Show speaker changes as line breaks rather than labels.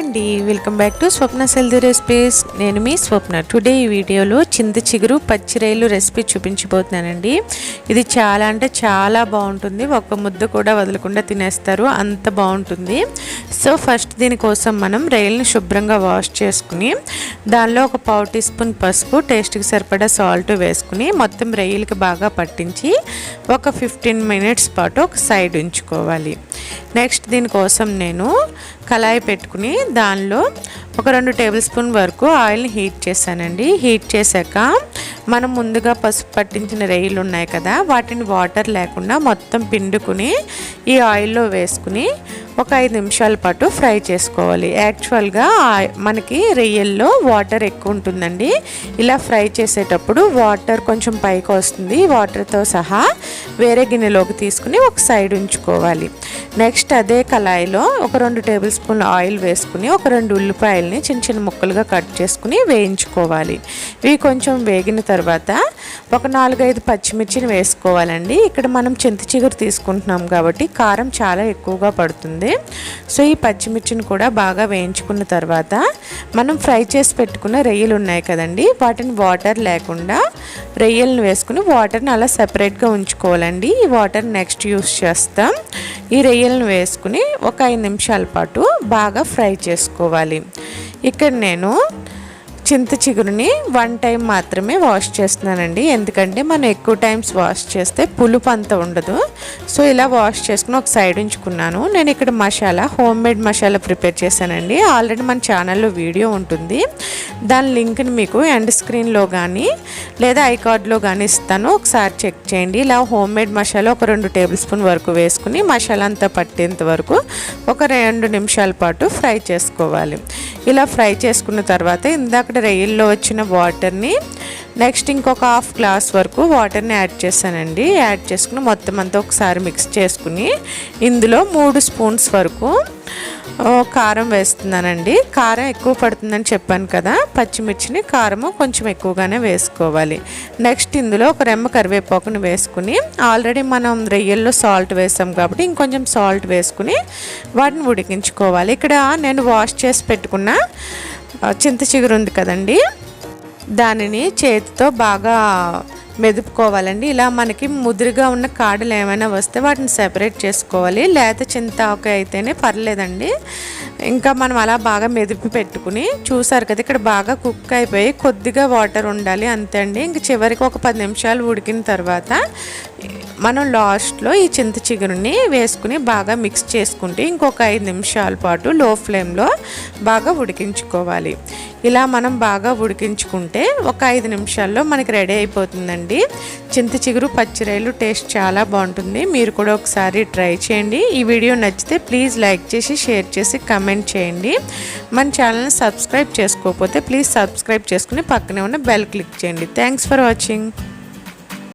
అండి, welcome back to Swapna healthy recipes. నేను మీ స్వప్న. Today ఈ వీడియోలో చింత చిగురు పచ్చి రొయ్యలు రెసిపీ చూపించబోతున్నానండి. ఇది చాలా అంటే చాలా బాగుంటుంది. ఒక్క ముద్ద కూడా వదలకుండా తినేస్తారు, అంత బాగుంటుంది. సో ఫస్ట్ దీనికోసం మనం రొయ్యలను శుభ్రంగా వాష్ చేసుకుని దానిలో ఒక పావు టీ స్పూన్ పసుపు, టేస్ట్కి సరిపడా సాల్ట్ వేసుకుని మొత్తం రొయ్యలకి బాగా పట్టించి ఒక 15 మినిట్స్ పాటు ఒక సైడ్ ఉంచుకోవాలి. నెక్స్ట్ దీనికోసం నేను కళాయి పెట్టుకుని దానిలో ఒక 2 టేబుల్ స్పూన్ వరకు ఆయిల్ని హీట్ చేశానండి. హీట్ చేశాక మనం ముందుగా పసుపు పట్టించిన రొయ్యలు ఉన్నాయి కదా, వాటిని వాటర్ లేకుండా మొత్తం పిండుకుని ఈ ఆయిల్లో వేసుకుని ఒక 5 నిమిషాల పాటు ఫ్రై చేసుకోవాలి. యాక్చువల్గా మనకి రొయ్యల్లో వాటర్ ఎక్కువ ఉంటుందండి. ఇలా ఫ్రై చేసేటప్పుడు వాటర్ కొంచెం పైకి వస్తుంది. వాటర్తో సహా వేరే గిన్నెలోకి తీసుకుని ఒక సైడ్ ఉంచుకోవాలి. నెక్స్ట్ అదే కళాయిలో ఒక 2 టేబుల్ స్పూన్ ఆయిల్ వేసుకుని ఒక 2 ఉల్లిపాయలని చిన్న చిన్న ముక్కలుగా కట్ చేసుకుని వేయించుకోవాలి. ఇవి కొంచెం వేగిన తర్వాత ఒక 4-5 పచ్చిమిర్చిని వేసుకోవాలండి. ఇక్కడ మనం చింత చిగురు తీసుకుంటున్నాం కాబట్టి కారం చాలా ఎక్కువగా పడుతుంది. సో ఈ పచ్చిమిర్చిని కూడా బాగా వేయించుకున్న తర్వాత మనం ఫ్రై చేసి పెట్టుకున్న రొయ్యలు ఉన్నాయి కదండి, వాటిని వాటర్ లేకుండా రొయ్యలను వేసుకుని వాటర్ని అలా సెపరేట్గా ఉంచుకోవాలండి. ఈ వాటర్ నెక్స్ట్ యూస్ చేస్తాం. ఈ రొయ్యలను వేసుకుని ఒక 5 నిమిషాల పాటు బాగా ఫ్రై చేసుకోవాలి. ఇక్కడ నేను చింత చిగురుని 1 టైం మాత్రమే వాష్ చేస్తున్నానండి. ఎందుకంటే మనం ఎక్కువ టైమ్స్ వాష్ చేస్తే పులుపు అంత ఉండదు. సో ఇలా వాష్ చేసుకుని ఒక సైడ్ ఉంచుకున్నాను. నేను ఇక్కడ masala, home made masala prepare చేశానండి. ఆల్రెడీ మన ఛానల్లో వీడియో ఉంటుంది. దాని లింక్ని మీకు ఎండ్ స్క్రీన్లో కానీ లేదా ఐకార్డ్లో కానీ ఇస్తాను, ఒకసారి చెక్ చేయండి. ఇలా హోమ్ మేడ్ మసాలా ఒక 2 టేబుల్ స్పూన్ వరకు వేసుకుని మసాలా అంతా పట్టేంత వరకు ఒక 2 నిమిషాల పాటు ఫ్రై చేసుకోవాలి. ఇలా ఫ్రై చేసుకున్న తర్వాత ఇందాక రొయ్యల్లో వచ్చిన వాటర్ని నెక్స్ట్ ఇంకొక 1/2 గ్లాస్ వరకు వాటర్ని యాడ్ చేశానండి. యాడ్ చేసుకుని మొత్తం అంతా ఒకసారి మిక్స్ చేసుకుని ఇందులో 3 స్పూన్స్ వరకు కారం వేస్తున్నానండి. కారం ఎక్కువ పడుతుందని చెప్పాను కదా, పచ్చిమిర్చిని కారము కొంచెం ఎక్కువగానే వేసుకోవాలి. నెక్స్ట్ ఇందులో ఒక రెమ్మ కరివేపాకుని వేసుకుని ఆల్రెడీ మనం రొయ్యల్లో సాల్ట్ వేసాం కాబట్టి ఇంకొంచెం సాల్ట్ వేసుకుని వాటిని ఉడికించుకోవాలి. ఇక్కడ నేను వాష్ చేసి పెట్టుకున్న చింత చిగురు ఉంది కదండి, దానిని చేతితో బాగా మెదుపుకోవాలండి. ఇలా మనకి ముదురుగా ఉన్న కాడలు ఏమైనా వస్తే వాటిని సెపరేట్ చేసుకోవాలి. లేత చింతాకు అయితేనే పర్లేదండి. ఇంకా మనం అలా బాగా మెదిపి పెట్టుకుని చూసారు కదా, ఇక్కడ బాగా కుక్ అయిపోయి కొద్దిగా వాటర్ ఉండాలి, అంతే అండి. ఇంక చివరికి ఒక 10 నిమిషాలు ఉడికిన తర్వాత మనం లాస్ట్లో ఈ చింత చిగురుని వేసుకుని బాగా మిక్స్ చేసుకుంటే ఇంకొక 5 నిమిషాల పాటు లో ఫ్లేమ్లో బాగా ఉడికించుకోవాలి. ఇలా మనం బాగా ఉడికించుకుంటే ఒక 5 నిమిషాల్లో మనకి రెడీ అయిపోతుందండి చింత చిగురు పచ్చి రొయ్యలు. టేస్ట్ చాలా బాగుంటుంది. మీరు కూడా ఒకసారి ట్రై చేయండి. ఈ వీడియో నచ్చితే ప్లీజ్ లైక్ చేసి, షేర్ చేసి, కమెంట్ చేయండి. మన ఛానల్ని సబ్స్క్రైబ్ చేసుకోకపోతే ప్లీజ్ సబ్స్క్రైబ్ చేసుకుని పక్కనే ఉన్న బెల్ క్లిక్ చేయండి. Thanks for watching.